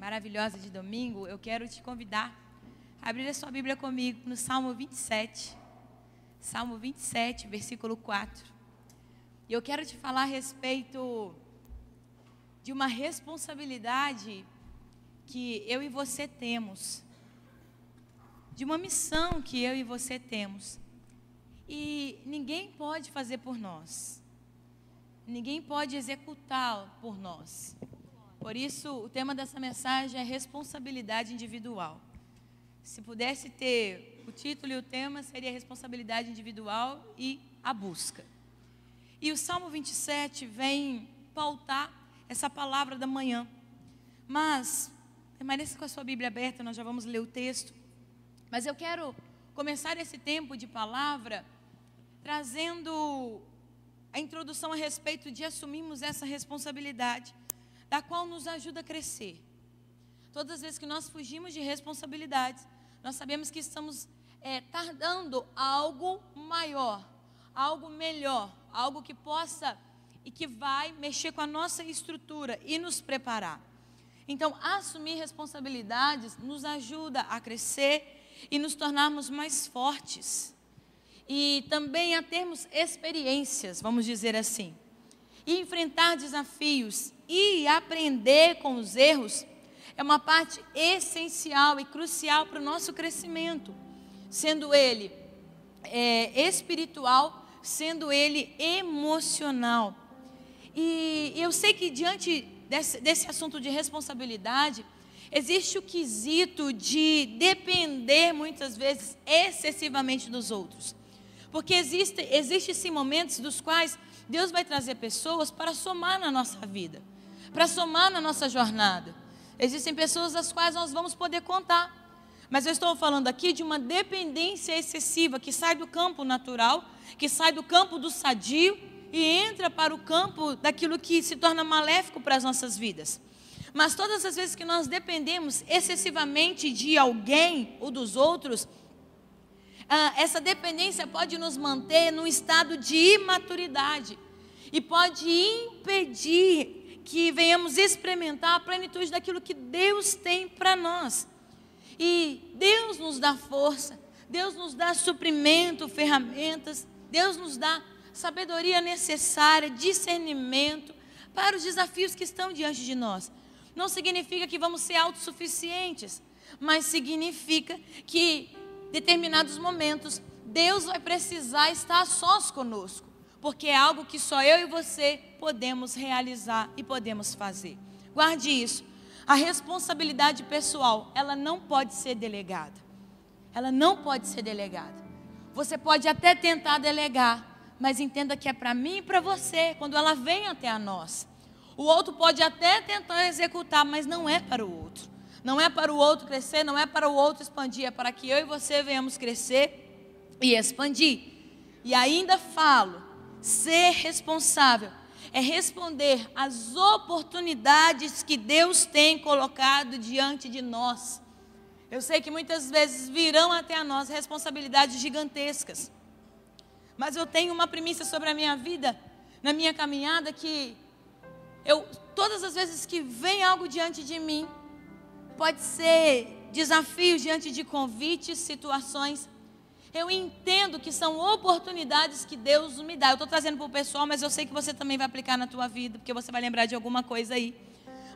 maravilhosa de domingo, eu quero te convidar a abrir a sua Bíblia comigo no Salmo 27. Salmo 27, versículo 4. E eu quero te falar a respeito de uma responsabilidade que eu e você temos, de uma missão que eu e você temos. E ninguém pode fazer por nós. Ninguém pode executá-lo por nós. Por isso, o tema dessa mensagem é responsabilidade individual. Se pudesse ter o título e o tema, seria responsabilidade individual e a busca. E o Salmo 27 vem pautar essa palavra da manhã. Mas, permaneça com a sua Bíblia aberta, nós já vamos ler o texto. Mas eu quero começar esse tempo de palavra trazendo a introdução a respeito de assumirmos essa responsabilidade, da qual nos ajuda a crescer. Todas as vezes que nós fugimos de responsabilidades, nós sabemos que estamos tardando algo maior, algo melhor, algo que possa e que vai mexer com a nossa estrutura e nos preparar. Então, assumir responsabilidades nos ajuda a crescer e nos tornarmos mais fortes. E também a termos experiências, vamos dizer assim. E enfrentar desafios e aprender com os erros é uma parte essencial e crucial para o nosso crescimento. Sendo ele espiritual, sendo ele emocional. E eu sei que diante desse assunto de responsabilidade, existe o quesito de depender muitas vezes excessivamente dos outros. Porque existem sim momentos dos quais Deus vai trazer pessoas para somar na nossa vida, para somar na nossa jornada. Existem pessoas das quais nós vamos poder contar. Mas eu estou falando aqui de uma dependência excessiva que sai do campo natural, que sai do campo do sadio e entra para o campo daquilo que se torna maléfico para as nossas vidas. Mas todas as vezes que nós dependemos excessivamente de alguém ou dos outros, essa dependência pode nos manter num estado de imaturidade e pode impedir que venhamos experimentar a plenitude daquilo que Deus tem para nós. E Deus nos dá força, Deus nos dá suprimento, ferramentas, Deus nos dá sabedoria necessária, discernimento para os desafios que estão diante de nós. Não significa que vamos ser autossuficientes, mas significa que em determinados momentos Deus vai precisar estar a sós conosco, porque é algo que só eu e você podemos realizar e podemos fazer. Guarde isso. A responsabilidade pessoal, ela não pode ser delegada. Ela não pode ser delegada. Você pode até tentar delegar, mas entenda que é para mim e para você, quando ela vem até a nós. O outro pode até tentar executar, mas não é para o outro. Não é para o outro crescer, não é para o outro expandir, é para que eu e você venhamos crescer e expandir. E ainda falo, ser responsável é responder às oportunidades que Deus tem colocado diante de nós. Eu sei que muitas vezes virão até a nós responsabilidades gigantescas, mas eu tenho uma premissa sobre a minha vida, na minha caminhada, que todas as vezes que vem algo diante de mim, pode ser desafios diante de convites, situações, eu entendo que são oportunidades que Deus me dá. Eu estou trazendo para o pessoal, mas eu sei que você também vai aplicar na tua vida, porque você vai lembrar de alguma coisa aí.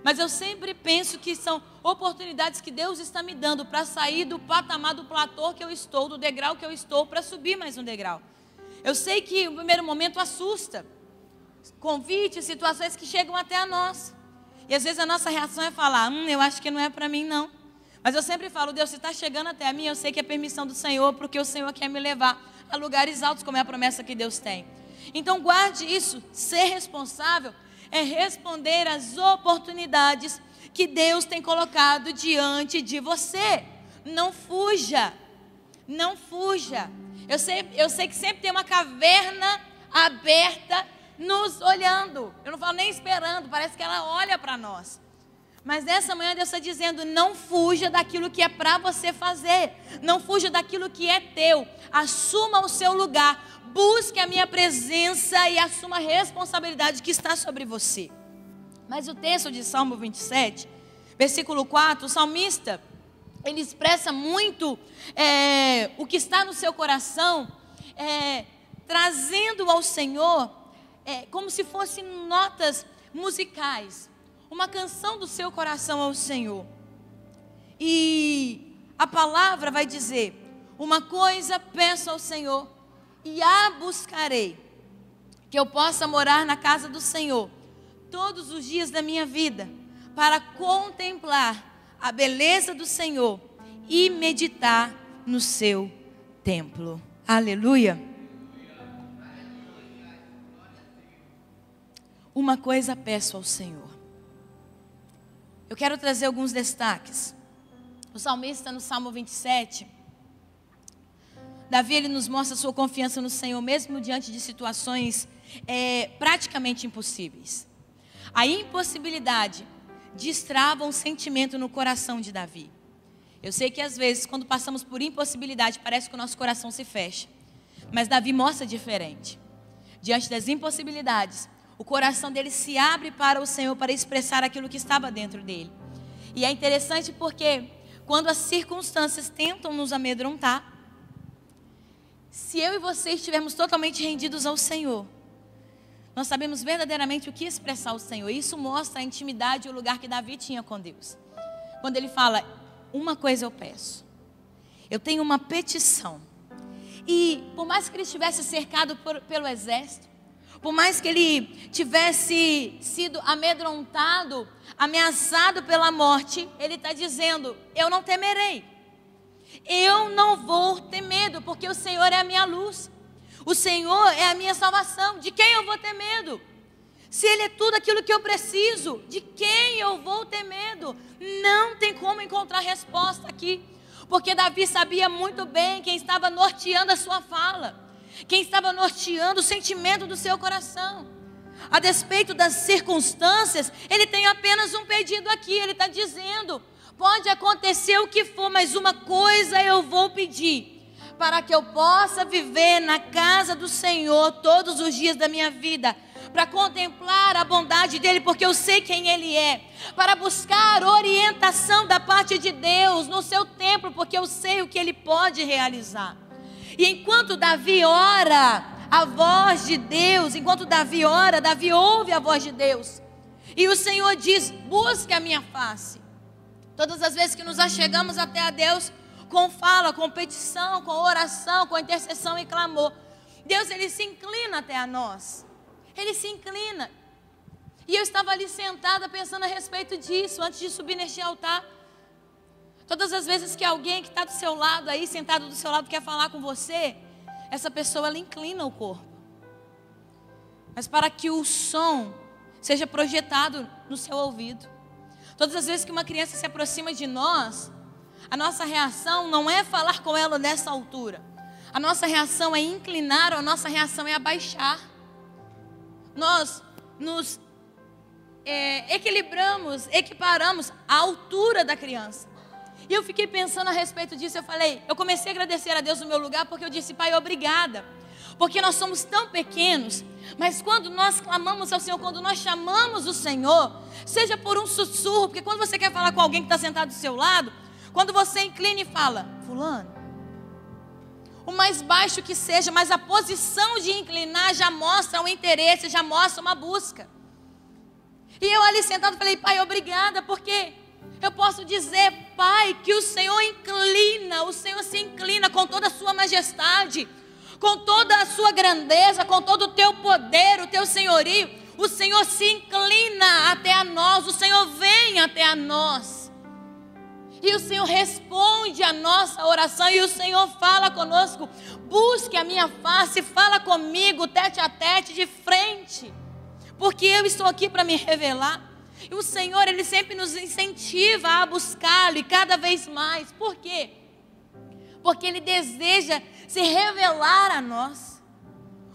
Mas eu sempre penso que são oportunidades que Deus está me dando para sair do patamar, do platô que eu estou, do degrau que eu estou, para subir mais um degrau. Eu sei que o primeiro momento assusta. Convites, situações que chegam até a nós. E às vezes a nossa reação é falar, eu acho que não é para mim não. Mas eu sempre falo, Deus, se está chegando até a mim, eu sei que é permissão do Senhor, porque o Senhor quer me levar a lugares altos, como é a promessa que Deus tem. Então guarde isso, ser responsável é responder às oportunidades que Deus tem colocado diante de você. Não fuja, não fuja. Eu sei que sempre tem uma caverna aberta nos olhando. Eu não falo nem esperando, parece que ela olha para nós. Mas nessa manhã Deus está dizendo, não fuja daquilo que é para você fazer. Não fuja daquilo que é teu. Assuma o seu lugar. Busque a minha presença e assuma a responsabilidade que está sobre você. Mas o texto de Salmo 27 versículo 4, o salmista, ele expressa muito o que está no seu coração, trazendo ao Senhor, como se fossem notas musicais, uma canção do seu coração ao Senhor. E a palavra vai dizer: uma coisa peço ao Senhor e a buscarei, que eu possa morar na casa do Senhor todos os dias da minha vida, para contemplar a beleza do Senhor e meditar no seu templo. Aleluia. Uma coisa peço ao Senhor. Eu quero trazer alguns destaques. O salmista, no Salmo 27, Davi, ele nos mostra a sua confiança no Senhor, mesmo diante de situações praticamente impossíveis. A impossibilidade destrava um sentimento no coração de Davi. Eu sei que às vezes, quando passamos por impossibilidade, parece que o nosso coração se fecha. Mas Davi mostra diferente. Diante das impossibilidades, o coração dele se abre para o Senhor, para expressar aquilo que estava dentro dele. E é interessante porque, quando as circunstâncias tentam nos amedrontar, se eu e você estivermos totalmente rendidos ao Senhor, nós sabemos verdadeiramente o que expressar ao Senhor. Isso mostra a intimidade e o lugar que Davi tinha com Deus. Quando ele fala: uma coisa eu peço, eu tenho uma petição. E por mais que ele estivesse cercado pelo exército, por mais que ele tivesse sido amedrontado, ameaçado pela morte, ele está dizendo: eu não temerei. Eu não vou ter medo, porque o Senhor é a minha luz. O Senhor é a minha salvação. De quem eu vou ter medo? Se Ele é tudo aquilo que eu preciso, de quem eu vou ter medo? Não tem como encontrar resposta aqui. Porque Davi sabia muito bem quem estava norteando a sua fala, quem estava norteando o sentimento do seu coração. A despeito das circunstâncias, ele tem apenas um pedido aqui. Ele está dizendo: pode acontecer o que for, mas uma coisa eu vou pedir, para que eu possa viver na casa do Senhor todos os dias da minha vida, para contemplar a bondade dEle, porque eu sei quem Ele é, para buscar orientação da parte de Deus no seu templo, porque eu sei o que Ele pode realizar. E enquanto Davi ora a voz de Deus, enquanto Davi ora, Davi ouve a voz de Deus, e o Senhor diz: busque a minha face. Todas as vezes que nos achegamos até a Deus, com fala, com petição, com oração, com intercessão e clamor, Deus, Ele se inclina até a nós. Ele se inclina. E eu estava ali sentada pensando a respeito disso, antes de subir neste altar. Todas as vezes que alguém que está do seu lado aí, sentado do seu lado, quer falar com você, essa pessoa, ela inclina o corpo. Mas para que o som seja projetado no seu ouvido. Todas as vezes que uma criança se aproxima de nós, a nossa reação não é falar com ela nessa altura. A nossa reação é inclinar, ou a nossa reação é abaixar. Nós nos equilibramos, equiparamos a altura da criança. E eu fiquei pensando a respeito disso. Eu comecei a agradecer a Deus no meu lugar, porque eu disse: Pai, obrigada. Porque nós somos tão pequenos, mas quando nós clamamos ao Senhor, quando nós chamamos o Senhor, seja por um sussurro, porque quando você quer falar com alguém que está sentado do seu lado, quando você inclina e fala: fulano, o mais baixo que seja, mas a posição de inclinar já mostra um interesse, já mostra uma busca. E eu ali sentado falei: Pai, obrigada, porque eu posso dizer, Pai, que o Senhor inclina, o Senhor se inclina com toda a sua majestade, com toda a sua grandeza, com todo o teu poder, o teu senhorio. O Senhor se inclina até a nós, o Senhor vem até a nós. E o Senhor responde a nossa oração, e o Senhor fala conosco: busque a minha face, fala comigo, tete a tete, de frente, porque eu estou aqui para me revelar. E o Senhor, Ele sempre nos incentiva a buscá-lo, e cada vez mais. Por quê? Porque Ele deseja se revelar a nós.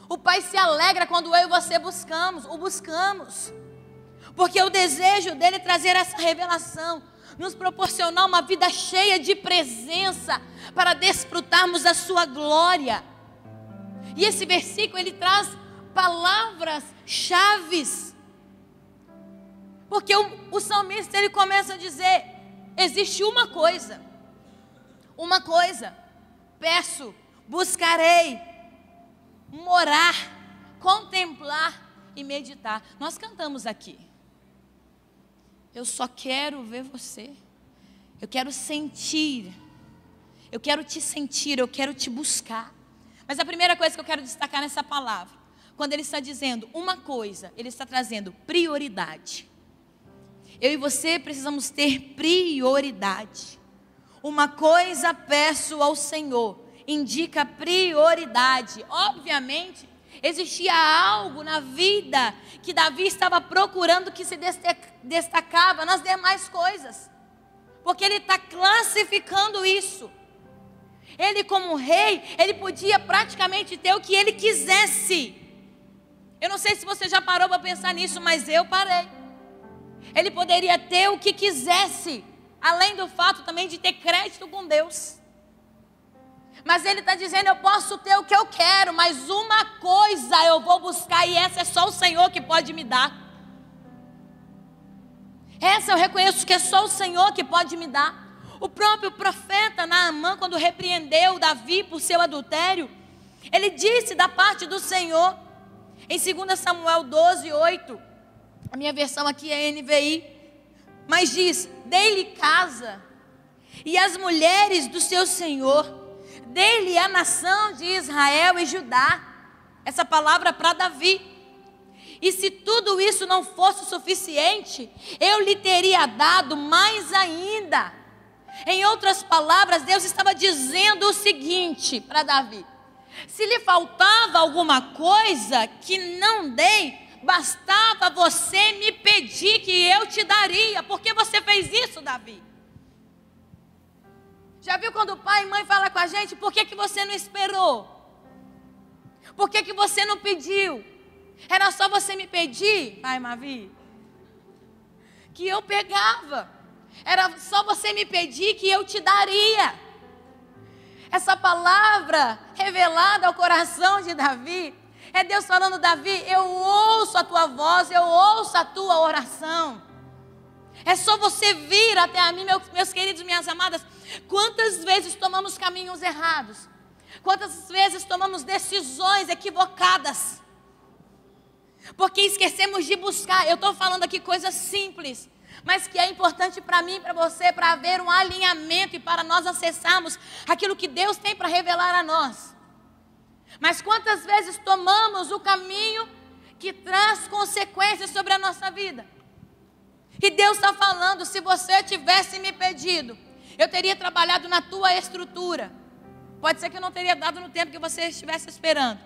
O Pai se alegra quando eu e você o buscamos, porque o desejo dEle é trazer essa revelação, nos proporcionar uma vida cheia de presença, para desfrutarmos da sua glória. E esse versículo, ele traz palavras chaves Porque o salmista, ele começa a dizer: existe uma coisa, peço, buscarei, morar, contemplar e meditar. Nós cantamos aqui: eu só quero ver você, eu quero sentir, eu quero te sentir, eu quero te buscar. Mas a primeira coisa que eu quero destacar nessa palavra, quando ele está dizendo uma coisa, ele está trazendo prioridade. Eu e você precisamos ter prioridade. Uma coisa peço ao Senhor, indica prioridade. Obviamente, existia algo na vida que Davi estava procurando que se destacava nas demais coisas, porque ele está classificando isso. Ele, como rei, ele podia praticamente ter o que ele quisesse. Eu não sei se você já parou para pensar nisso, mas eu parei. Ele poderia ter o que quisesse, além do fato também de ter crédito com Deus. Mas ele está dizendo: eu posso ter o que eu quero, mas uma coisa eu vou buscar, e essa é só o Senhor que pode me dar. Essa eu reconheço que é só o Senhor que pode me dar. O próprio profeta Naamã, quando repreendeu Davi por seu adultério, ele disse da parte do Senhor, em 2 Samuel 12:8, a minha versão aqui é NVI, mas diz: dei-lhe casa e as mulheres do seu senhor, dei-lhe a nação de Israel e Judá. Essa palavra para Davi. E se tudo isso não fosse suficiente, eu lhe teria dado mais ainda. Em outras palavras, Deus estava dizendo o seguinte para Davi: se lhe faltava alguma coisa que não dei, bastava você me pedir que eu te daria. Por que você fez isso, Davi? Já viu quando o pai e mãe falam com a gente: por que você não esperou? Por que você não pediu? Era só você me pedir, pai Mavi, que eu pegava. Era só você me pedir que eu te daria. Essa palavra revelada ao coração de Davi é Deus falando: Davi, eu ouço a tua voz, eu ouço a tua oração. É só você vir até a mim, meus queridos, minhas amadas. Quantas vezes tomamos caminhos errados? Quantas vezes tomamos decisões equivocadas? Porque esquecemos de buscar. Eu estou falando aqui coisas simples, mas que é importante para mim e para você, para haver um alinhamento e para nós acessarmos aquilo que Deus tem para revelar a nós. Mas quantas vezes tomamos o caminho que traz consequências sobre a nossa vida? E Deus está falando: se você tivesse me pedido, eu teria trabalhado na tua estrutura. Pode ser que eu não teria dado no tempo que você estivesse esperando,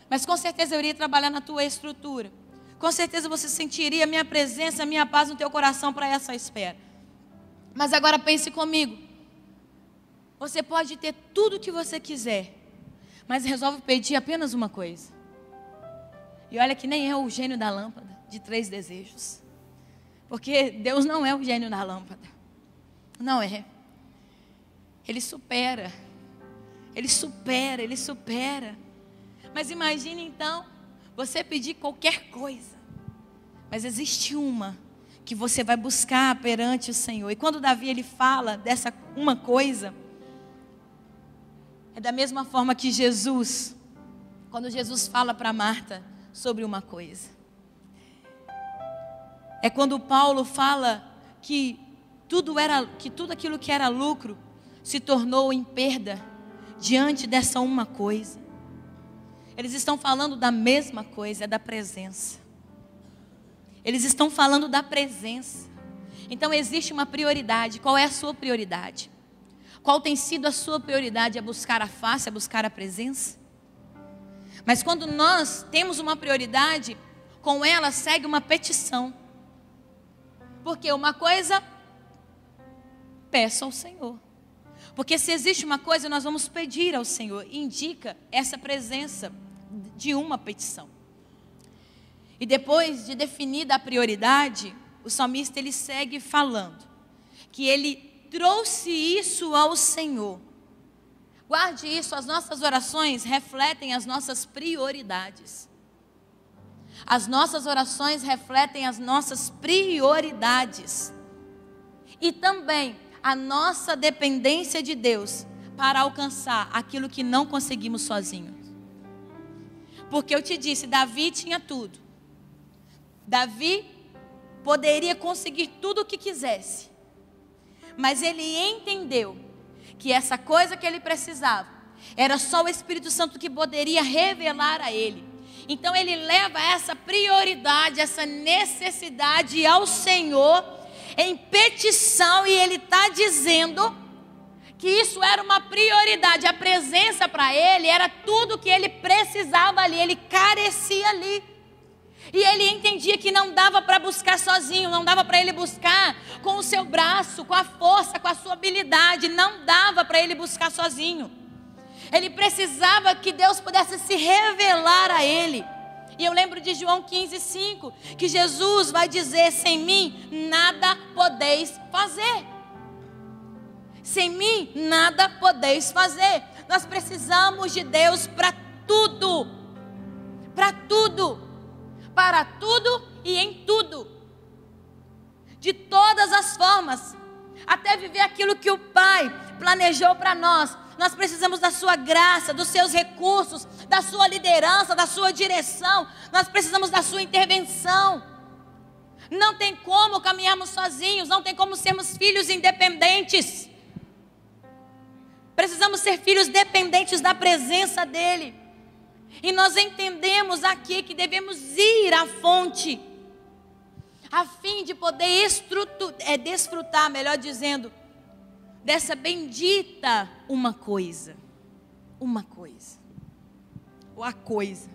mas com certeza eu iria trabalhar na tua estrutura. Com certeza você sentiria a minha presença, a minha paz no teu coração para essa espera. Mas agora pense comigo. Você pode ter tudo o que você quiser, mas resolve pedir apenas uma coisa. E olha que nem é o gênio da lâmpada de 3 desejos. Porque Deus não é o gênio da lâmpada. Não é. Ele supera. Ele supera, ele supera. Mas imagine então, você pedir qualquer coisa, mas existe uma que você vai buscar perante o Senhor. E quando Davi ele fala dessa uma coisa, é da mesma forma que Jesus, quando Jesus fala para Marta sobre uma coisa. É quando Paulo fala que tudo aquilo que era lucro se tornou em perda diante dessa uma coisa. Eles estão falando da mesma coisa, é da presença. Eles estão falando da presença. Então existe uma prioridade. Qual é a sua prioridade? Qual tem sido a sua prioridade? É buscar a face, é buscar a presença? Mas quando nós temos uma prioridade, com ela segue uma petição. Porque uma coisa, peço ao Senhor. Porque se existe uma coisa, nós vamos pedir ao Senhor. Indica essa presença de uma petição. E depois de definida a prioridade, o salmista ele segue falando que ele trouxe isso ao Senhor. Guarde isso, as nossas orações refletem as nossas prioridades. As nossas orações refletem as nossas prioridades. E também a nossa dependência de Deus para alcançar aquilo que não conseguimos sozinhos. Porque eu te disse, Davi tinha tudo. Davi poderia conseguir tudo o que quisesse. Mas ele entendeu que essa coisa que ele precisava era só o Espírito Santo que poderia revelar a ele. Então ele leva essa prioridade, essa necessidade ao Senhor em petição, e ele está dizendo que isso era uma prioridade. A presença para ele era tudo que ele precisava ali, ele carecia ali. E ele entendia que não dava para buscar sozinho, não dava para ele buscar com o seu braço, com a força, com a sua habilidade, não dava para ele buscar sozinho. Ele precisava que Deus pudesse se revelar a ele. E eu lembro de João 15:5, que Jesus vai dizer: sem mim nada podeis fazer. Sem mim nada podeis fazer. Nós precisamos de Deus para tudo. Para tudo. Para tudo e em tudo. De todas as formas. Até viver aquilo que o Pai planejou para nós. Nós precisamos da sua graça, dos seus recursos, da sua liderança, da sua direção. Nós precisamos da sua intervenção. Não tem como caminharmos sozinhos, não tem como sermos filhos independentes. Precisamos ser filhos dependentes da presença dEle. E nós entendemos aqui que devemos ir à fonte, a fim de poder desfrutar, melhor dizendo, dessa bendita uma coisa. Ou a coisa.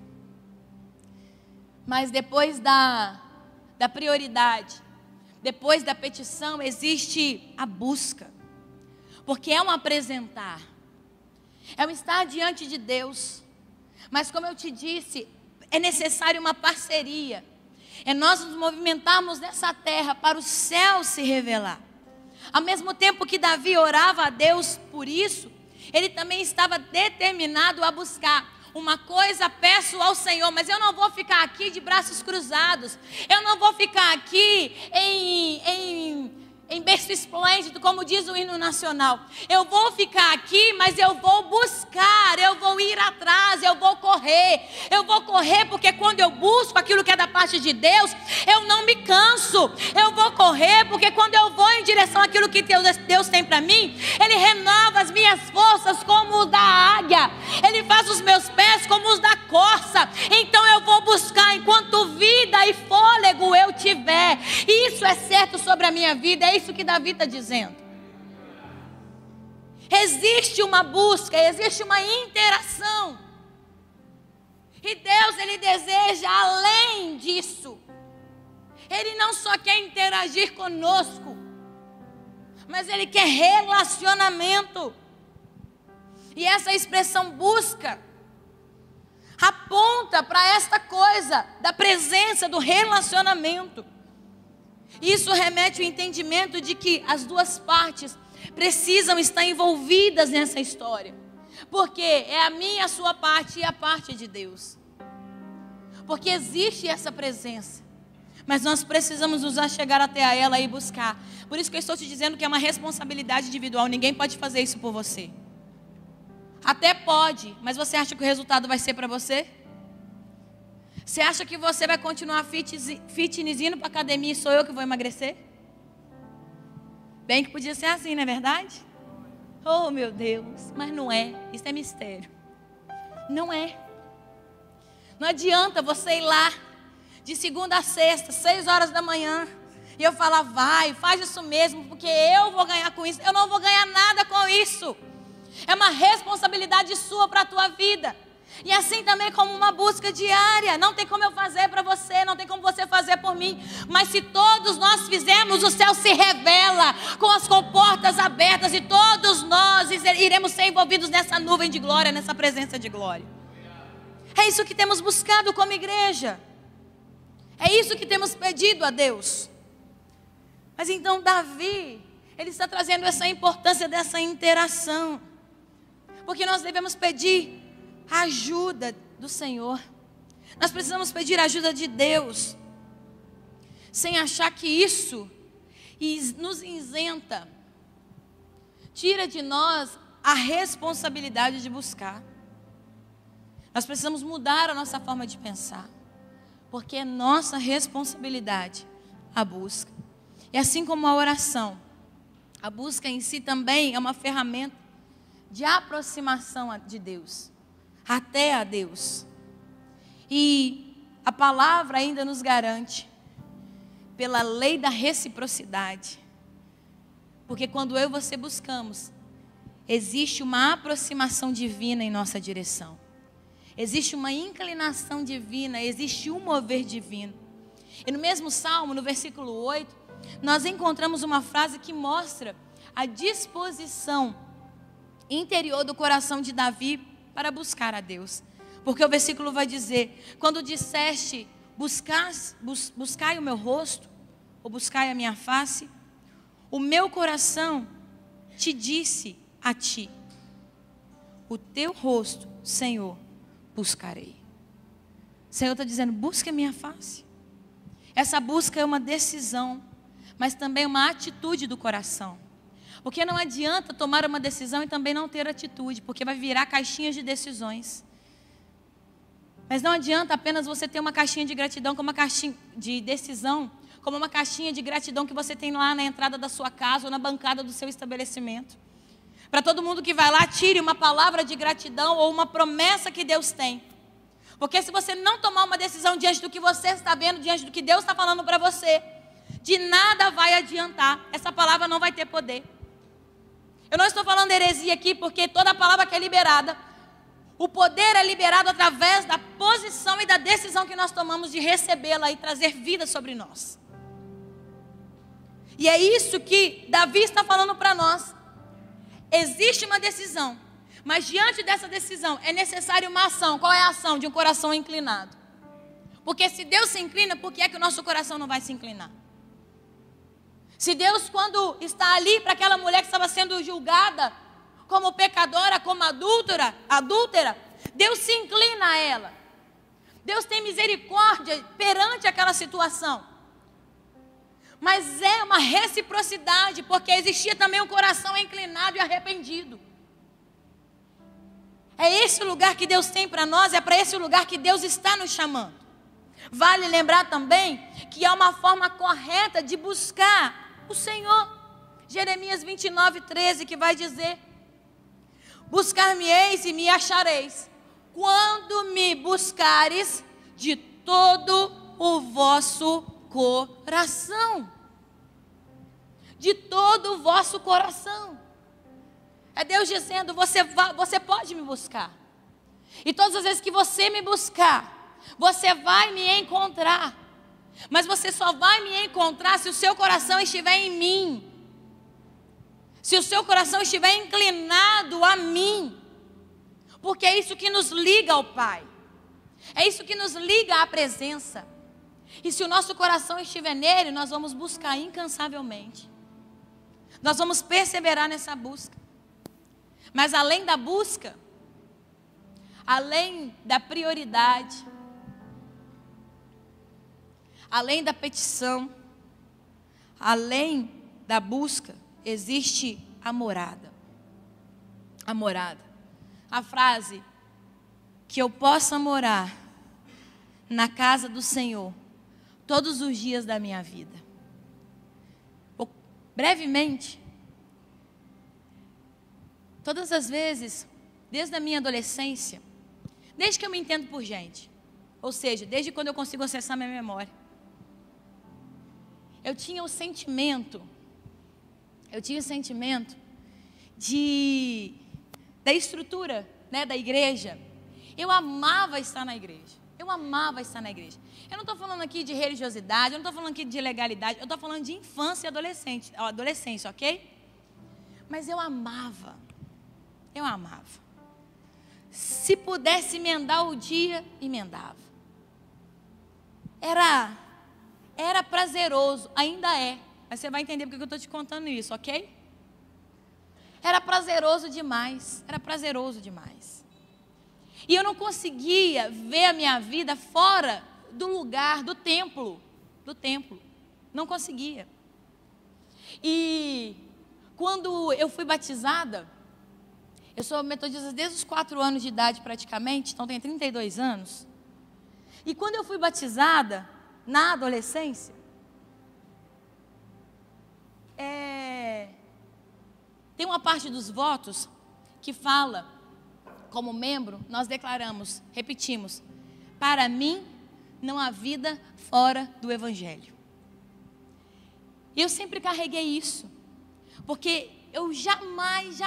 Mas depois da prioridade, depois da petição, existe a busca. Porque é um apresentar, é um estar diante de Deus. Mas como eu te disse, é necessário uma parceria. É nós nos movimentarmos nessa terra para o céu se revelar. Ao mesmo tempo que Davi orava a Deus por isso, ele também estava determinado a buscar. Uma coisa peço ao Senhor, mas eu não vou ficar aqui de braços cruzados. Eu não vou ficar aqui em berço esplêndido, como diz o hino nacional. Eu vou ficar aqui, mas eu vou buscar, eu vou ir atrás, eu vou correr. Eu vou correr porque quando eu busco aquilo que é da parte de Deus, eu não me canso. Eu vou correr porque quando eu vou em direção àquilo que Deus tem para mim, Ele renova as minhas forças como os da águia. Ele faz os meus pés como os da corça. Então eu vou buscar enquanto vida e fôlego eu tiver. Isso é certo sobre a minha vida, é isso que Davi está dizendo. Existe uma busca, existe uma interação. E Deus, Ele deseja além disso. Ele não só quer interagir conosco, mas Ele quer relacionamento. E essa expressão busca aponta para esta coisa da presença, do relacionamento. Isso remete ao entendimento de que as duas partes precisam estar envolvidas nessa história. Porque é a minha, a sua parte e a parte de Deus. Porque existe essa presença. Mas nós precisamos nos achegar até a ela e buscar. Por isso que eu estou te dizendo que é uma responsabilidade individual. Ninguém pode fazer isso por você. Até pode, mas você acha que o resultado vai ser para você? Você acha que você vai continuar fitness indo para a academia e sou eu que vou emagrecer? Bem que podia ser assim, não é verdade? Oh, meu Deus, mas não é. Isso é mistério. Não é. Não adianta você ir lá de segunda a sexta, 6 horas da manhã, e eu falar, vai, faz isso mesmo, porque eu vou ganhar com isso. Eu não vou ganhar nada com isso. É uma responsabilidade sua para a tua vida. E assim também como uma busca diária. Não tem como eu fazer para você, não tem como você fazer por mim. Mas se todos nós fizermos, o céu se revela com as comportas abertas. E todos nós iremos ser envolvidos nessa nuvem de glória, nessa presença de glória. É isso que temos buscado como igreja. É isso que temos pedido a Deus. Mas então Davi, ele está trazendo essa importância dessa interação. Porque nós devemos pedir a ajuda do Senhor. Nós precisamos pedir a ajuda de Deus, sem achar que isso nos isenta, tira de nós a responsabilidade de buscar. Nós precisamos mudar a nossa forma de pensar, porque é nossa responsabilidade a busca. E assim como a oração, a busca em si também é uma ferramenta de aproximação de Deus, até a Deus. E a palavra ainda nos garante, pela lei da reciprocidade, porque quando eu e você buscamos, existe uma aproximação divina em nossa direção. Existe uma inclinação divina, existe um mover divino. E no mesmo Salmo, no versículo 8, nós encontramos uma frase que mostra a disposição interior do coração de Davi para buscar a Deus. Porque o versículo vai dizer: quando disseste, buscai o meu rosto, ou buscai a minha face, o meu coração te disse a ti, o teu rosto, Senhor, buscarei. O Senhor está dizendo: busque a minha face. Essa busca é uma decisão, mas também uma atitude do coração. Porque não adianta tomar uma decisão e também não ter atitude, porque vai virar caixinhas de decisões. Mas não adianta apenas você ter uma caixinha de gratidão, como uma caixinha de decisão, como uma caixinha de gratidão que você tem lá na entrada da sua casa ou na bancada do seu estabelecimento. Para todo mundo que vai lá, tire uma palavra de gratidão ou uma promessa que Deus tem. Porque se você não tomar uma decisão diante do que você está vendo, diante do que Deus está falando para você, de nada vai adiantar. Essa palavra não vai ter poder. Eu não estou falando heresia aqui, porque toda palavra que é liberada, o poder é liberado através da posição e da decisão que nós tomamos de recebê-la e trazer vida sobre nós. E é isso que Davi está falando para nós. Existe uma decisão, mas diante dessa decisão é necessária uma ação. Qual é a ação? De um coração inclinado. Porque se Deus se inclina, por que é que o nosso coração não vai se inclinar? Se Deus, quando está ali para aquela mulher que estava sendo julgada como pecadora, como adúltera, Deus se inclina a ela. Deus tem misericórdia perante aquela situação. Mas é uma reciprocidade, porque existia também um coração inclinado e arrependido. É esse o lugar que Deus tem para nós, é para esse lugar que Deus está nos chamando. Vale lembrar também que há uma forma correta de buscar o Senhor. Jeremias 29:13, que vai dizer: buscar-me-eis e me achareis, quando me buscares de todo o vosso coração. De todo o vosso coração. É Deus dizendo: você pode me buscar. E todas as vezes que você me buscar, você vai me encontrar. Mas você só vai me encontrar se o seu coração estiver em mim. Se o seu coração estiver inclinado a mim. Porque é isso que nos liga ao Pai. É isso que nos liga à presença. E se o nosso coração estiver nele, nós vamos buscar incansavelmente. Nós vamos perseverar nessa busca. Mas além da busca, além da prioridade, além da petição, além da busca, existe a morada. A morada. A frase: que eu possa morar na casa do Senhor todos os dias da minha vida. Brevemente, todas as vezes, desde a minha adolescência, desde que eu me entendo por gente, ou seja, desde quando eu consigo acessar minha memória, eu tinha o sentimento da estrutura, né, da igreja. Eu amava estar na igreja. Eu não estou falando aqui de religiosidade, eu não estou falando aqui de legalidade, eu estou falando de infância e adolescência, ok? Mas eu amava. Se pudesse emendar o dia, emendava. Era prazeroso, ainda é. Mas você vai entender porque eu estou te contando isso, ok? Era prazeroso demais. E eu não conseguia ver a minha vida fora do lugar, do templo. Não conseguia. E quando eu fui batizada, eu sou metodista desde os 4 anos de idade praticamente, então tenho 32 anos. E quando eu fui batizada, na adolescência, tem uma parte dos votos que fala, como membro, nós declaramos, repetimos: para mim não há vida fora do Evangelho. E eu sempre carreguei isso, porque eu jamais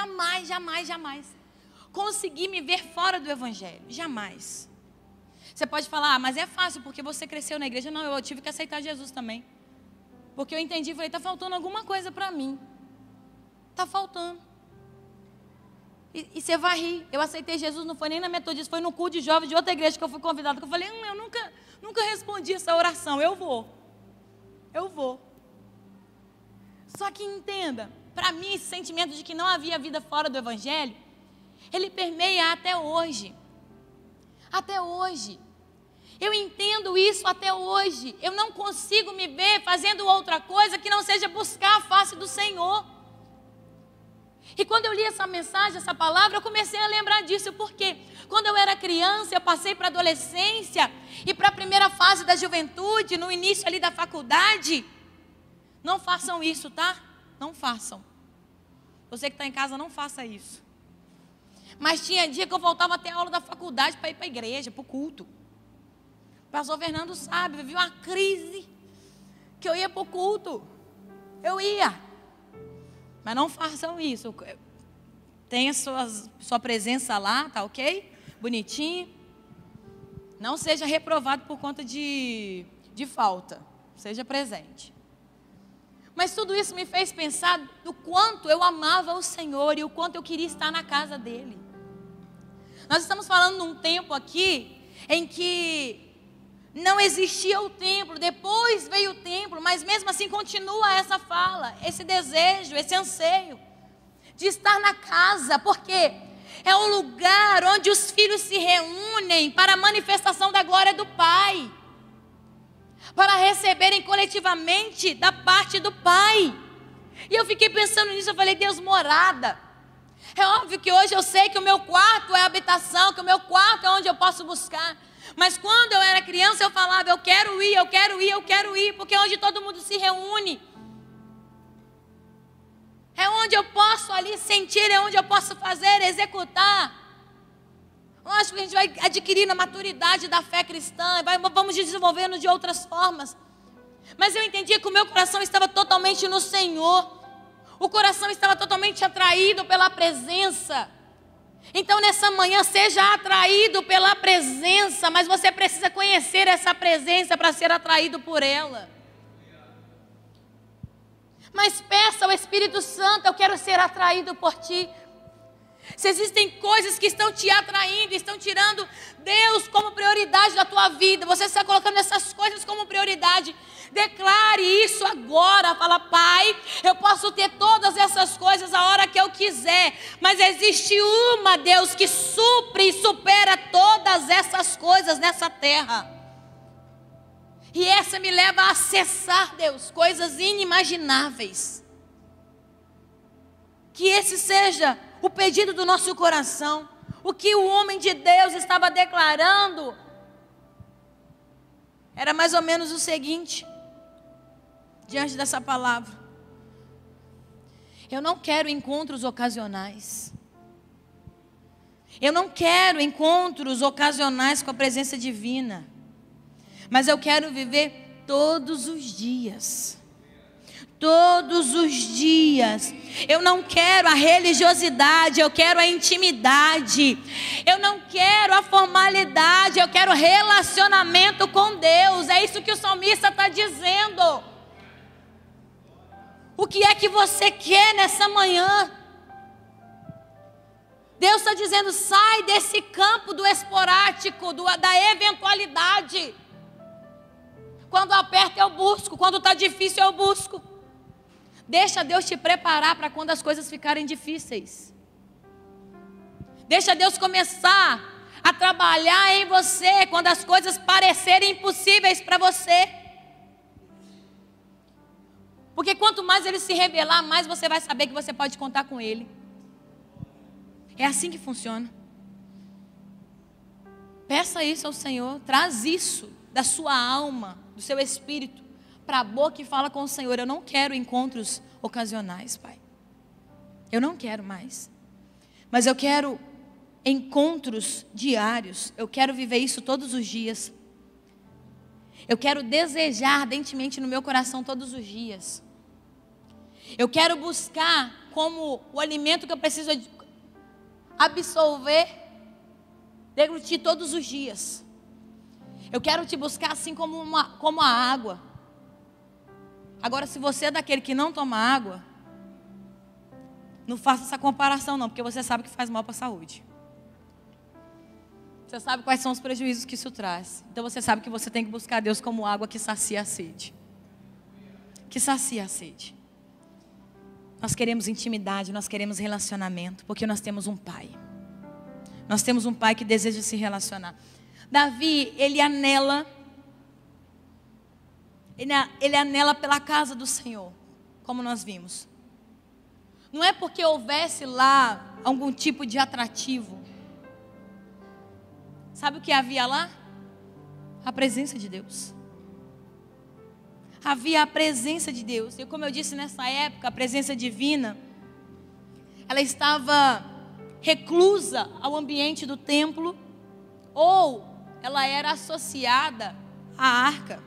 consegui me ver fora do Evangelho, jamais. Você pode falar, mas é fácil porque você cresceu na igreja. Não, eu tive que aceitar Jesus também, porque eu entendi e falei, está faltando alguma coisa para mim, está faltando. E você vai rir, eu aceitei Jesus, não foi nem na metodista, foi no culto de jovens de outra igreja que eu fui convidada, que eu falei, eu nunca respondi essa oração, eu vou. Só que entenda, para mim esse sentimento de que não havia vida fora do Evangelho, ele permeia até hoje. Até hoje. Eu entendo isso até hoje. Eu não consigo me ver fazendo outra coisa que não seja buscar a face do Senhor. E quando eu li essa mensagem, essa palavra, eu comecei a lembrar disso. Porque quando eu era criança, eu passei para a adolescência e para a primeira fase da juventude, no início ali da faculdade. Não façam isso, tá? Não façam. Você que está em casa, não faça isso. Mas tinha dia que eu voltava até a aula da faculdade para ir para a igreja, para o culto. O pastor Fernando sabe, eu vi uma crise que eu ia para o culto. Eu ia. Mas não façam isso. Tenha sua presença lá, tá ok? Bonitinho. Não seja reprovado por conta de falta. Seja presente. Mas tudo isso me fez pensar do quanto eu amava o Senhor e o quanto eu queria estar na casa dele. Nós estamos falando num tempo aqui em que não existia o templo, depois veio o templo, mas mesmo assim continua essa fala, esse desejo, esse anseio de estar na casa, porque é o lugar onde os filhos se reúnem para a manifestação da glória do Pai, para receberem coletivamente da parte do Pai. E eu fiquei pensando nisso, eu falei, Deus, morada. É óbvio que hoje eu sei que o meu quarto é a habitação, que o meu quarto é onde eu posso buscar. Mas quando eu era criança eu falava, eu quero ir, porque é onde todo mundo se reúne. É onde eu posso ali sentir, é onde eu posso fazer, executar. Lógico que a gente vai adquirindo a maturidade da fé cristã, vamos desenvolvendo de outras formas. Mas eu entendia que o meu coração estava totalmente no Senhor. O coração estava totalmente atraído pela presença. Então nessa manhã seja atraído pela presença, mas você precisa conhecer essa presença para ser atraído por ela. Mas peça ao Espírito Santo, eu quero ser atraído por ti. Se existem coisas que estão te atraindo, estão tirando Deus como prioridade da tua vida, você está colocando essas coisas como prioridade, declare isso agora. Fala, Pai, eu posso ter todas essas coisas a hora que eu quiser, mas existe uma, Deus, que supre e supera todas essas coisas nessa terra. E essa me leva a acessar, Deus, coisas inimagináveis. Que esse seja o pedido do nosso coração. O que o homem de Deus estava declarando era mais ou menos o seguinte, diante dessa palavra: eu não quero encontros ocasionais. Eu não quero encontros ocasionais com a presença divina. Mas eu quero viver todos os dias. Todos os dias. Eu não quero a religiosidade, eu quero a intimidade. Eu não quero a formalidade, eu quero relacionamento com Deus. É isso que o salmista está dizendo. O que é que você quer nessa manhã? Deus está dizendo, sai desse campo do esporádico, da eventualidade. Quando aperta eu busco, quando está difícil eu busco. Deixa Deus te preparar para quando as coisas ficarem difíceis. Deixa Deus começar a trabalhar em você quando as coisas parecerem impossíveis para você. Porque quanto mais ele se revelar, mais você vai saber que você pode contar com ele. É assim que funciona. Peça isso ao Senhor, traz isso da sua alma, do seu espírito, para a boca e fala com o Senhor. Eu não quero encontros ocasionais, Pai. Eu não quero mais. Mas eu quero encontros diários. Eu quero viver isso todos os dias. Eu quero desejar ardentemente no meu coração todos os dias. Eu quero buscar como o alimento que eu preciso absorver, deglutir todos os dias. Eu quero te buscar assim como a água. Agora, se você é daquele que não toma água, não faça essa comparação não, porque você sabe que faz mal para a saúde. Você sabe quais são os prejuízos que isso traz. Então você sabe que você tem que buscar Deus como água que sacia a sede. Que sacia a sede. Nós queremos intimidade, nós queremos relacionamento, porque nós temos um Pai. Nós temos um Pai que deseja se relacionar. Davi, ele anela pela casa do Senhor, como nós vimos. Não é porque houvesse lá algum tipo de atrativo. Sabe o que havia lá? A presença de Deus. Havia a presença de Deus. E como eu disse nessa época, a presença divina, ela estava reclusa ao ambiente do templo, ou ela era associada à arca.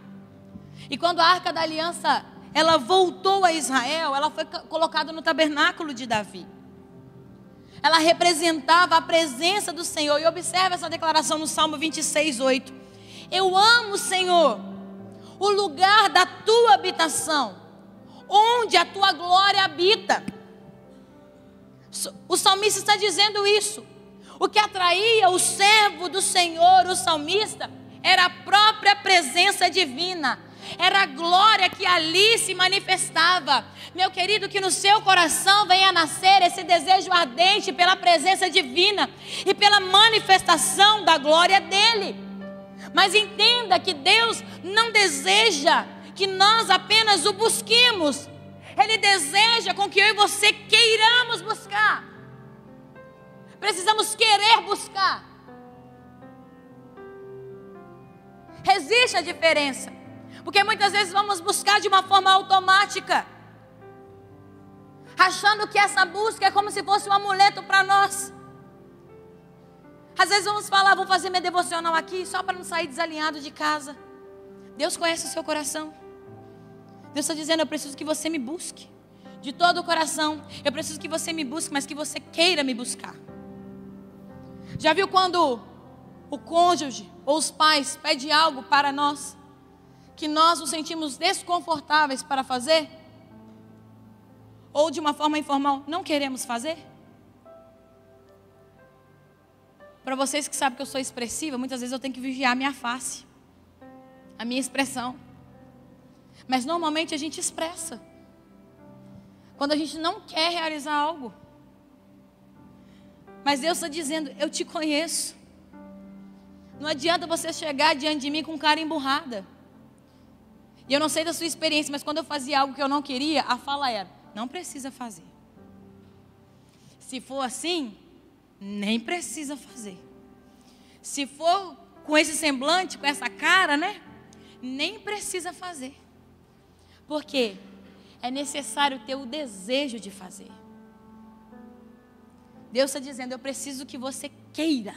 E quando a arca da aliança, ela voltou a Israel, ela foi colocada no tabernáculo de Davi. Ela representava a presença do Senhor. E observa essa declaração no Salmo 26:8. Eu amo, Senhor, o lugar da tua habitação, onde a tua glória habita. O salmista está dizendo isso. O que atraía o servo do Senhor, o salmista, era a própria presença divina. Era a glória que ali se manifestava. Meu querido, que no seu coração venha nascer esse desejo ardente pela presença divina e pela manifestação da glória dele. Mas entenda que Deus não deseja que nós apenas o busquemos. Ele deseja com que eu e você queiramos buscar. Precisamos querer buscar. Existe a diferença. Porque muitas vezes vamos buscar de uma forma automática, achando que essa busca é como se fosse um amuleto para nós. Às vezes vamos falar, vou fazer minha devocional aqui só para não sair desalinhado de casa. Deus conhece o seu coração. Deus está dizendo, eu preciso que você me busque de todo o coração. Eu preciso que você me busque, mas que você queira me buscar. Já viu quando o cônjuge ou os pais pedem algo para nós, que nós nos sentimos desconfortáveis para fazer? Ou de uma forma informal, não queremos fazer? Para vocês que sabem que eu sou expressiva, muitas vezes eu tenho que vigiar a minha face, a minha expressão. Mas normalmente a gente expressa quando a gente não quer realizar algo. Mas Deus está dizendo, eu te conheço. Não adianta você chegar diante de mim com cara emburrada. E eu não sei da sua experiência, mas quando eu fazia algo que eu não queria, a fala era, não precisa fazer. Se for assim, nem precisa fazer. Se for com esse semblante, com essa cara, né? Nem precisa fazer. Porque é necessário ter o desejo de fazer. Deus está dizendo, eu preciso que você queira.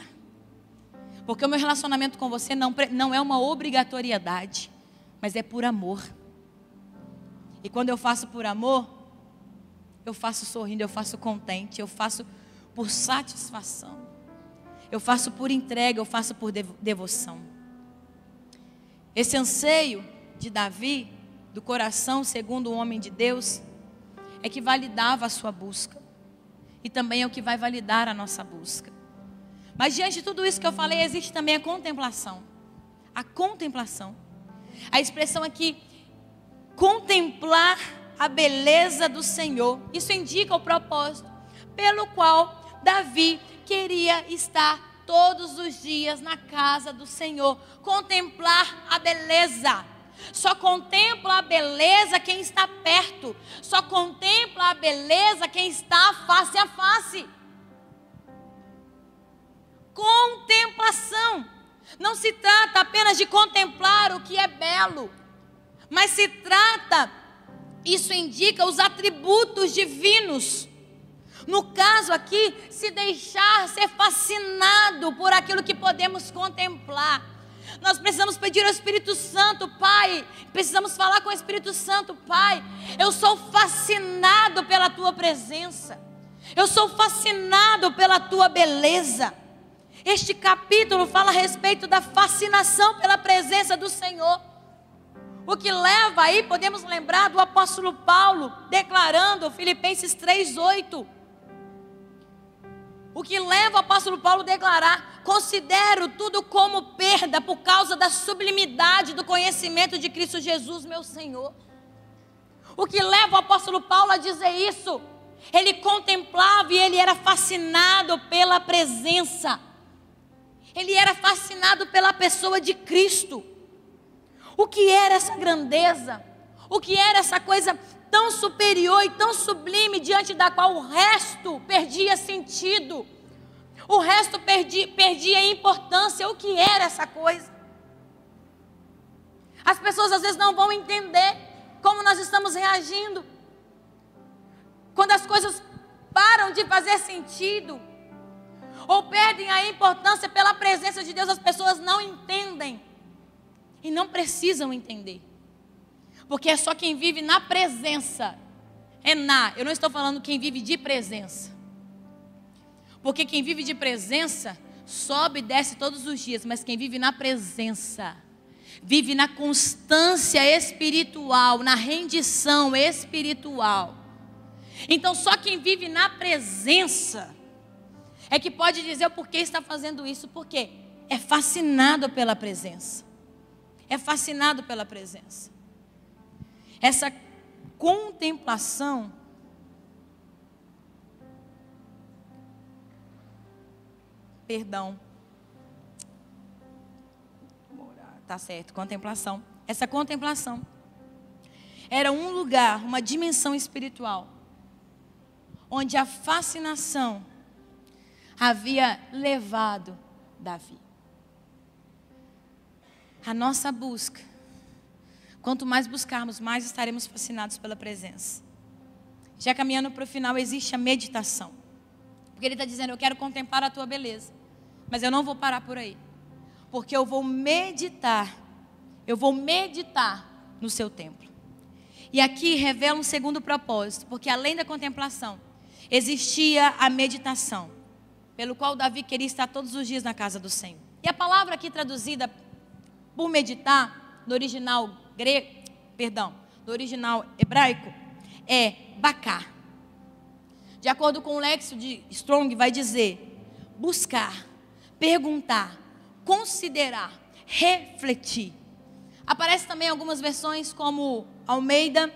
Porque o meu relacionamento com você não é uma obrigatoriedade, mas é por amor. E quando eu faço por amor, eu faço sorrindo, eu faço contente, eu faço por satisfação, eu faço por entrega, eu faço por devoção. Esse anseio de Davi, do coração segundo o homem de Deus, é que validava a sua busca. E também é o que vai validar a nossa busca. Mas diante de tudo isso que eu falei, existe também a contemplação. A contemplação. A expressão aqui, contemplar a beleza do Senhor. Isso indica o propósito pelo qual Davi queria estar todos os dias na casa do Senhor. Contemplar a beleza. Só contempla a beleza quem está perto. Só contempla a beleza quem está face a face. Contemplação. Não se trata apenas de contemplar o que é belo, mas se trata, isso indica os atributos divinos. No caso aqui, se deixar ser fascinado por aquilo que podemos contemplar. Nós precisamos pedir ao Espírito Santo, Pai, precisamos falar com o Espírito Santo, Pai, eu sou fascinado pela Tua presença, eu sou fascinado pela Tua beleza. Este capítulo fala a respeito da fascinação pela presença do Senhor. O que leva aí, podemos lembrar do apóstolo Paulo, declarando Filipenses 3:8. O que leva o apóstolo Paulo a declarar: considero tudo como perda por causa da sublimidade do conhecimento de Cristo Jesus, meu Senhor. O que leva o apóstolo Paulo a dizer isso? Ele contemplava e ele era fascinado pela presença. Ele era fascinado pela pessoa de Cristo. O que era essa grandeza? O que era essa coisa tão superior e tão sublime, diante da qual o resto perdia sentido? O resto perdia importância. O que era essa coisa? As pessoas às vezes não vão entender como nós estamos reagindo. Quando as coisas param de fazer sentido, ou perdem a importância pela presença de Deus, as pessoas não entendem. E não precisam entender. Porque é só quem vive na presença. Eu não estou falando quem vive de presença. Porque quem vive de presença sobe e desce todos os dias. Mas quem vive na presença vive na constância espiritual, na rendição espiritual. Então só quem vive na presença é que pode dizer o porquê está fazendo isso. Porque é fascinado pela presença. É fascinado pela presença. Essa contemplação tá certo, contemplação. Essa contemplação era um lugar, uma dimensão espiritual, onde a fascinação havia levado Davi. A nossa busca, quanto mais buscarmos, mais estaremos fascinados pela presença. Já caminhando para o final, existe a meditação. Porque ele está dizendo: eu quero contemplar a tua beleza, mas eu não vou parar por aí. Porque eu vou meditar no seu templo. E aqui revela um segundo propósito, porque além da contemplação, existia a meditação, pelo qual Davi queria estar todos os dias na casa do Senhor. E a palavra aqui traduzida por meditar, no original no original hebraico, é bakar. De acordo com o léxico de Strong, vai dizer buscar, perguntar, considerar, refletir. Aparece também em algumas versões como Almeida,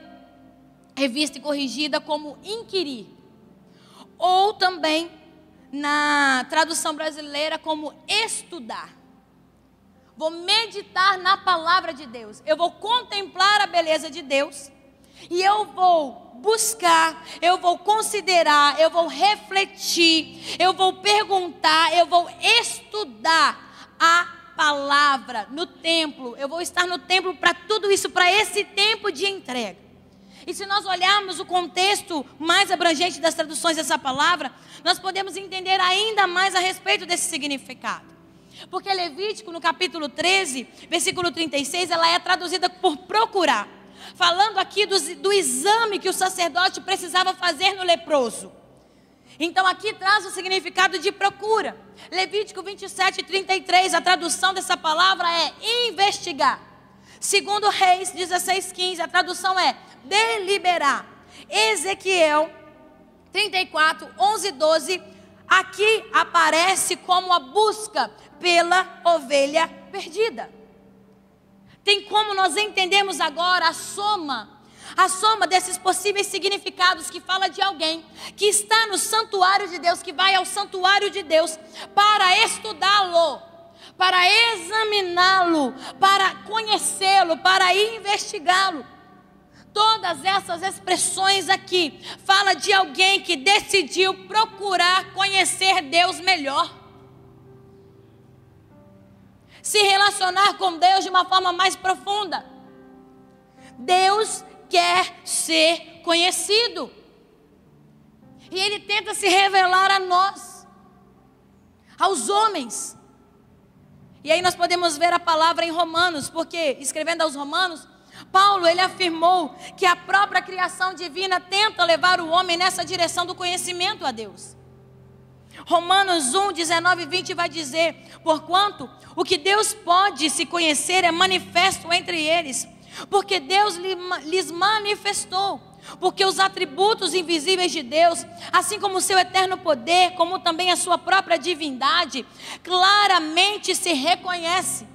revista e corrigida, como inquirir. Ou também na tradução brasileira como estudar. Vou meditar na palavra de Deus. Eu vou contemplar a beleza de Deus. E eu vou buscar, eu vou considerar, eu vou refletir, eu vou perguntar, eu vou estudar a palavra no templo. Eu vou estar no templo para tudo isso, para esse tempo de entrega. E se nós olharmos o contexto mais abrangente das traduções dessa palavra, nós podemos entender ainda mais a respeito desse significado. Porque Levítico, no capítulo 13, versículo 36, ela é traduzida por procurar. Falando aqui do exame que o sacerdote precisava fazer no leproso. Então aqui traz o significado de procura. Levítico 27, 33, a tradução dessa palavra é investigar. Segundo Reis 16, 15, a tradução é deliberar. Ezequiel 34, 11, 12, aqui aparece como a busca pela ovelha perdida. Tem como nós entendemos agora a soma, A soma desses possíveis significados que fala de alguém que está no santuário de Deus, que vai ao santuário de Deus para estudá-lo, para examiná-lo, para conhecê-lo, para investigá-lo. Todas essas expressões aqui falam de alguém que decidiu procurar conhecer Deus melhor, se relacionar com Deus de uma forma mais profunda. Deus quer ser conhecido e Ele tenta se revelar a nós, aos homens. E aí nós podemos ver a palavra em Romanos, porque escrevendo aos Romanos, Paulo, ele afirmou que a própria criação divina tenta levar o homem nessa direção do conhecimento a Deus. Romanos 1, 19 e 20 vai dizer: porquanto o que Deus pode se conhecer é manifesto entre eles, porque Deus lhes manifestou. Porque os atributos invisíveis de Deus, assim como o seu eterno poder, como também a sua própria divindade, claramente se reconhecem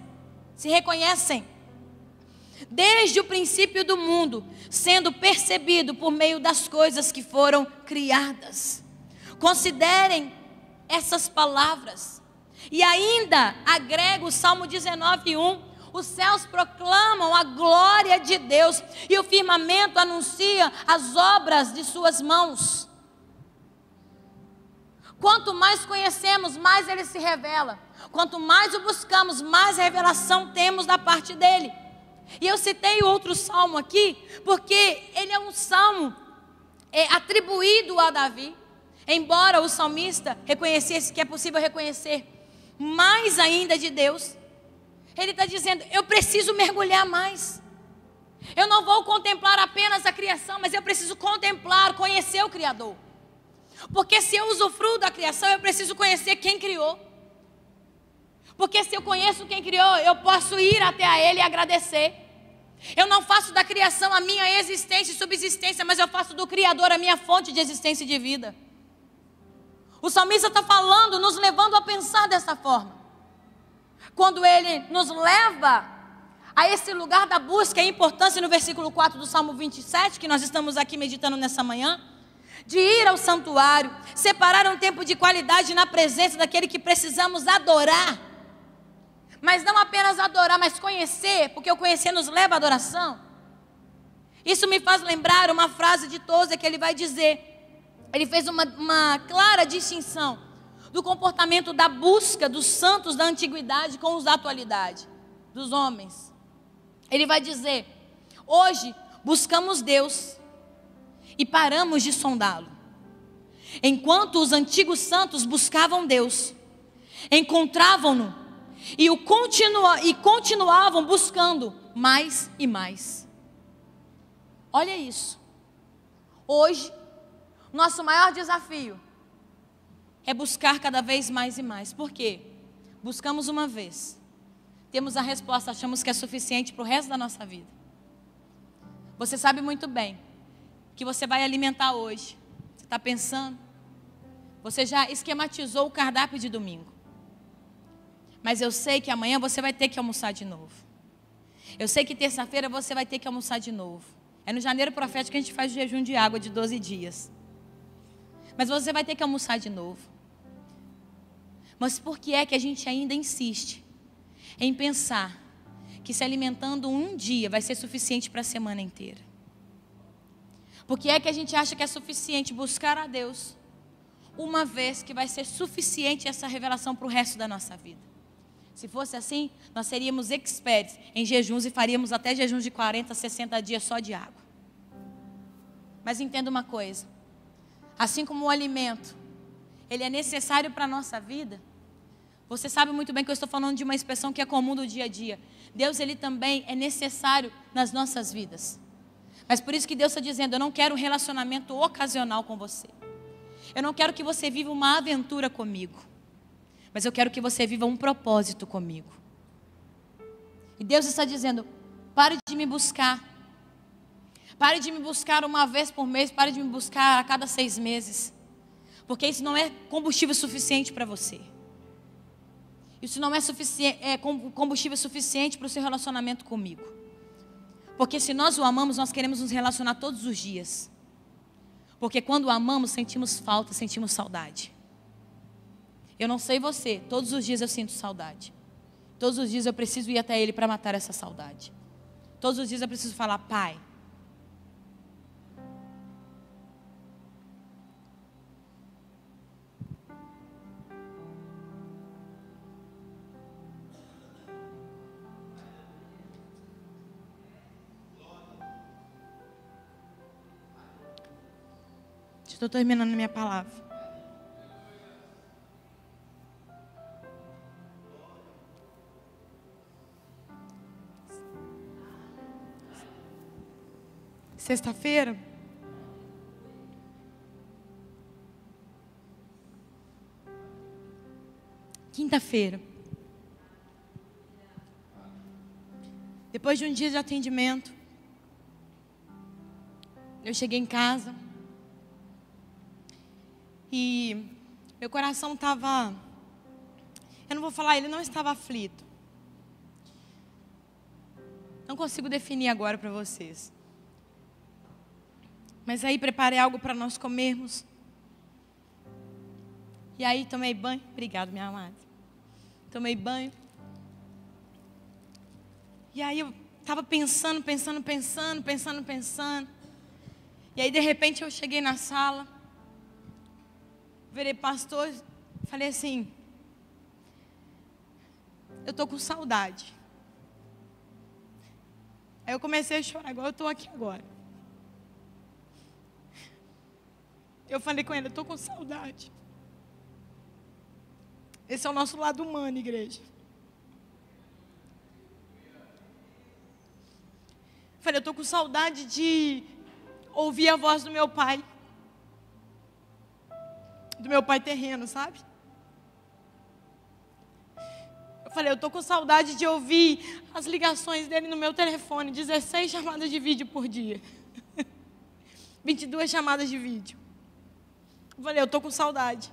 desde o princípio do mundo, sendo percebido por meio das coisas que foram criadas. Considerem essas palavras. E ainda agrega o Salmo 19:1: os céus proclamam a glória de Deus, e o firmamento anuncia as obras de suas mãos. Quanto mais conhecemos, mais Ele se revela. Quanto mais o buscamos, mais revelação temos da parte dEle. E eu citei outro salmo aqui, porque ele é um salmo atribuído a Davi. Embora o salmista reconhecesse que é possível reconhecer mais ainda de Deus, ele está dizendo: eu preciso mergulhar mais. Eu não vou contemplar apenas a criação, mas eu preciso contemplar, conhecer o Criador. Porque se eu usufruo da criação, eu preciso conhecer quem criou. Porque se eu conheço quem criou, eu posso ir até a Ele e agradecer. Eu não faço da criação a minha existência e subsistência, mas eu faço do Criador a minha fonte de existência e de vida. O salmista está falando, nos levando a pensar dessa forma. Quando ele nos leva a esse lugar da busca e importância, no versículo 4 do Salmo 27, que nós estamos aqui meditando nessa manhã, de ir ao santuário, separar um tempo de qualidade na presença daquele que precisamos adorar. Mas não apenas adorar, mas conhecer, porque o conhecer nos leva à adoração. Isso me faz lembrar uma frase de Tozer que ele vai dizer. Ele fez uma clara distinção do comportamento da busca dos santos da antiguidade com os da atualidade, dos homens. Ele vai dizer: hoje buscamos Deus e paramos de sondá-lo. Enquanto os antigos santos buscavam Deus, encontravam-no e continuavam buscando mais e mais. Olha isso. Hoje, nosso maior desafio é buscar cada vez mais e mais. Por quê? Buscamos uma vez, temos a resposta, achamos que é suficiente para o resto da nossa vida. Você sabe muito bem que você vai alimentar hoje. Você está pensando? Você já esquematizou o cardápio de domingo. Mas eu sei que amanhã você vai ter que almoçar de novo. Eu sei que terça-feira você vai ter que almoçar de novo. É no janeiro profético que a gente faz o jejum de água de 12 dias. Mas você vai ter que almoçar de novo. Mas por que é que a gente ainda insiste em pensar que se alimentando um dia vai ser suficiente para a semana inteira? Por que é que a gente acha que é suficiente buscar a Deus uma vez, que vai ser suficiente essa revelação para o resto da nossa vida? Se fosse assim, nós seríamos experts em jejuns e faríamos até jejuns de 40, 60 dias só de água. Mas entenda uma coisa: assim como o alimento, ele é necessário para a nossa vida. Você sabe muito bem que eu estou falando de uma expressão que é comum do dia a dia. Deus, ele também é necessário nas nossas vidas. Mas por isso que Deus está dizendo: eu não quero um relacionamento ocasional com você. Eu não quero que você viva uma aventura comigo. Mas eu quero que você viva um propósito comigo. E Deus está dizendo: pare de me buscar. Pare de me buscar uma vez por mês. Pare de me buscar a cada 6 meses. Porque isso não é combustível suficiente para você. Isso não é combustível suficiente para o seu relacionamento comigo. Porque se nós o amamos, nós queremos nos relacionar todos os dias. Porque quando o amamos, sentimos falta, sentimos saudade. Eu não sei você, todos os dias eu sinto saudade. Todos os dias eu preciso ir até Ele para matar essa saudade. Todos os dias eu preciso falar, Pai. Estou terminando a minha palavra. Sexta-feira, quinta-feira, depois de um dia de atendimento, eu cheguei em casa e meu coração estava, eu não vou falar, ele não estava aflito. Não consigo definir agora para vocês. Mas aí preparei algo para nós comermos. E aí tomei banho. Obrigado, minha amada. Tomei banho. E aí eu estava pensando. E aí de repente eu cheguei na sala. Virei pastor. Falei assim. Eu estou com saudade. Aí eu comecei a chorar, igual eu estou aqui agora. Eu falei com ele, eu estou com saudade. Esse é o nosso lado humano, igreja. Eu falei, eu estou com saudade de ouvir a voz do meu pai. Do meu pai terreno, sabe? Eu falei, eu estou com saudade de ouvir as ligações dele no meu telefone. 16 chamadas de vídeo por dia. 22 chamadas de vídeo. Eu falei, eu estou com saudade.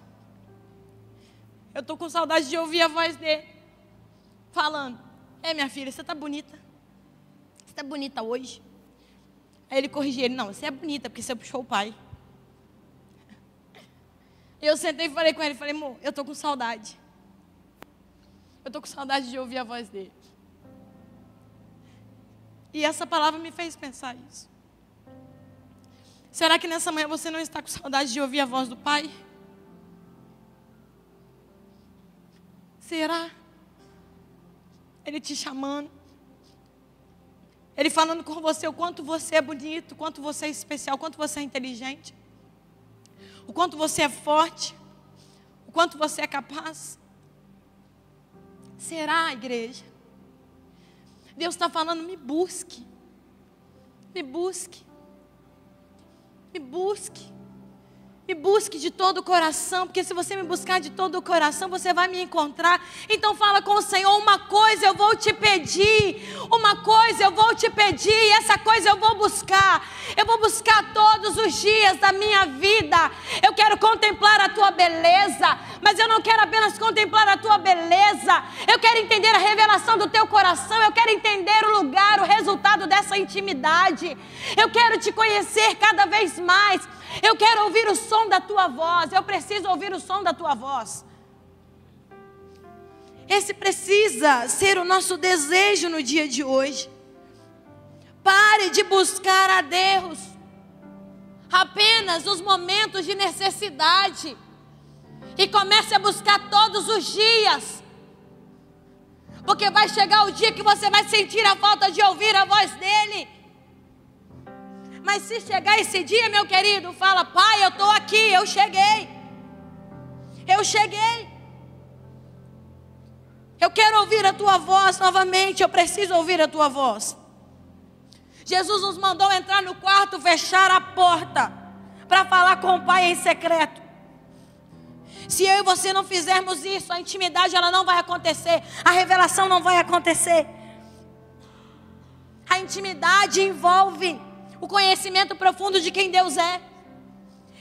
Eu estou com saudade de ouvir a voz dele. Falando, minha filha, você está bonita. Você está bonita hoje. Aí ele corrigiu ele, não, você é bonita, porque você puxou o pai. E eu sentei e falei com ele, falei, amor, eu estou com saudade. Eu estou com saudade de ouvir a voz dele. E essa palavra me fez pensar isso. Será que nessa manhã você não está com saudade de ouvir a voz do Pai? Será? Ele te chamando. Ele falando com você o quanto você é bonito, o quanto você é especial, o quanto você é inteligente. O quanto você é forte. O quanto você é capaz. Será, igreja? Deus está falando, me busque. Me busque. Me busque. Me busque de todo o coração, porque se você me buscar de todo o coração, você vai me encontrar. Então fala com o Senhor, uma coisa eu vou te pedir, e essa coisa eu vou buscar. Eu vou buscar todos os dias da minha vida. Eu quero contemplar a tua beleza, mas eu não quero apenas contemplar a tua beleza. Eu quero entender a revelação do teu coração, eu quero entender o lugar, o resultado dessa intimidade. Eu quero te conhecer cada vez mais. Eu quero ouvir o som da tua voz. Eu preciso ouvir o som da tua voz. Esse precisa ser o nosso desejo no dia de hoje. Pare de buscar a Deus apenas nos momentos de necessidade e comece a buscar todos os dias. Porque vai chegar o dia que você vai sentir a falta de ouvir a voz dEle. Mas se chegar esse dia, meu querido, fala, Pai, eu estou aqui, eu cheguei. Eu quero ouvir a tua voz novamente, eu preciso ouvir a tua voz. Jesus nos mandou entrar no quarto, fechar a porta, para falar com o Pai em secreto. Se eu e você não fizermos isso, a intimidade ela não vai acontecer, a revelação não vai acontecer. A intimidade envolve o conhecimento profundo de quem Deus é.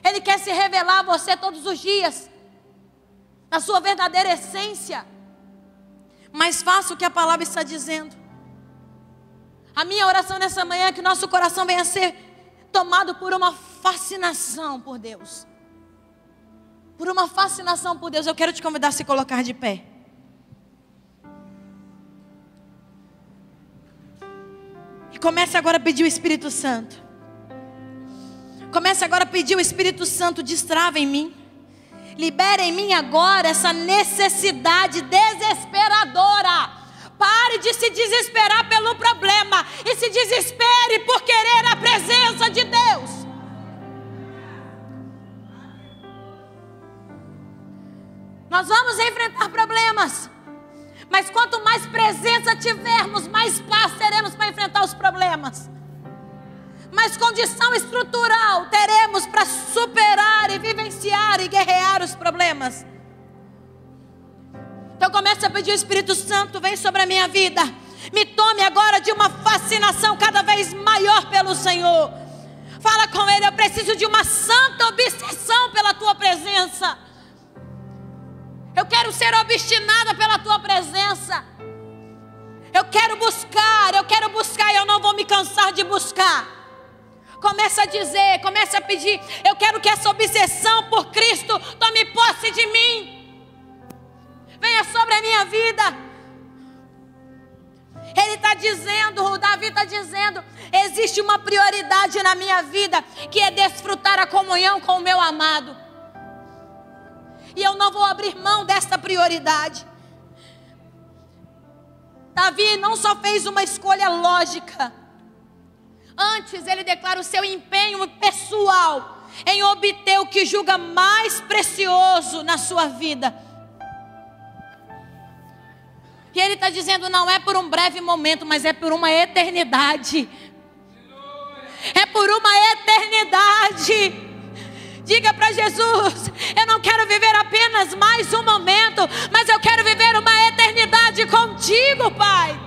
Ele quer se revelar a você todos os dias, na sua verdadeira essência. Mas faça o que a palavra está dizendo. A minha oração nessa manhã é que o nosso coração venha a ser tomado por uma fascinação por Deus. Por uma fascinação por Deus. Eu quero te convidar a se colocar de pé. E comece agora a pedir o Espírito Santo. Comece agora a pedir o Espírito Santo. Destrava em mim. Libera em mim agora essa necessidade desesperadora. Pare de se desesperar pelo problema e se desespere por querer a presença de Deus. Nós vamos enfrentar problemas, mas quanto mais presença tivermos, mais paz teremos para enfrentar os problemas. Mais condição estrutural teremos para superar e vivenciar e guerrear os problemas. Então comece a pedir o Espírito Santo, vem sobre a minha vida. Me tome agora de uma fascinação cada vez maior pelo Senhor. Fala com Ele, eu preciso de uma santa obsessão pela Tua presença. Eu quero ser obstinada pela Tua presença. Eu quero buscar e eu não vou me cansar de buscar. Comece a dizer, comece a pedir. Eu quero que essa obsessão por Cristo tome posse de mim. Venha sobre a minha vida. Ele está dizendo, o Davi está dizendo, existe uma prioridade na minha vida, que é desfrutar a comunhão com o meu amado. E eu não vou abrir mão dessa prioridade. Davi não só fez uma escolha lógica. Antes ele declara o seu empenho pessoal em obter o que julga mais precioso na sua vida. E ele está dizendo, não é por um breve momento, mas é por uma eternidade. É por uma eternidade. Diga para Jesus, eu não quero viver apenas mais um momento, mas eu quero viver uma eternidade contigo, Pai.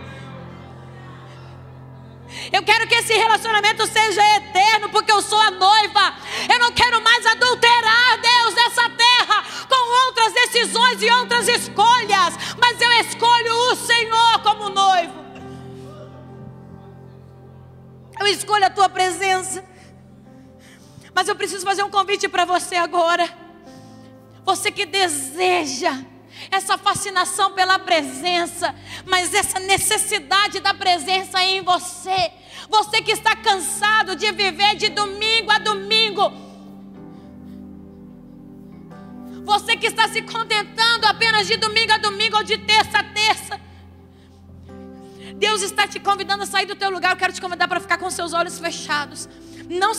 Eu quero que esse relacionamento seja eterno, porque eu sou a noiva. Eu não quero mais adulterar, Deus, essa terra com outras decisões e outras escolhas, mas eu escolho o Senhor como noivo. Eu escolho a Tua presença. Mas eu preciso fazer um convite para você agora. Você que deseja essa fascinação pela presença, mas essa necessidade da presença em você. Você que está cansado de viver de domingo a domingo. Você que está se contentando apenas de domingo a domingo ou de terça a terça. Deus está te convidando a sair do teu lugar. Eu quero te convidar para ficar com seus olhos fechados. Não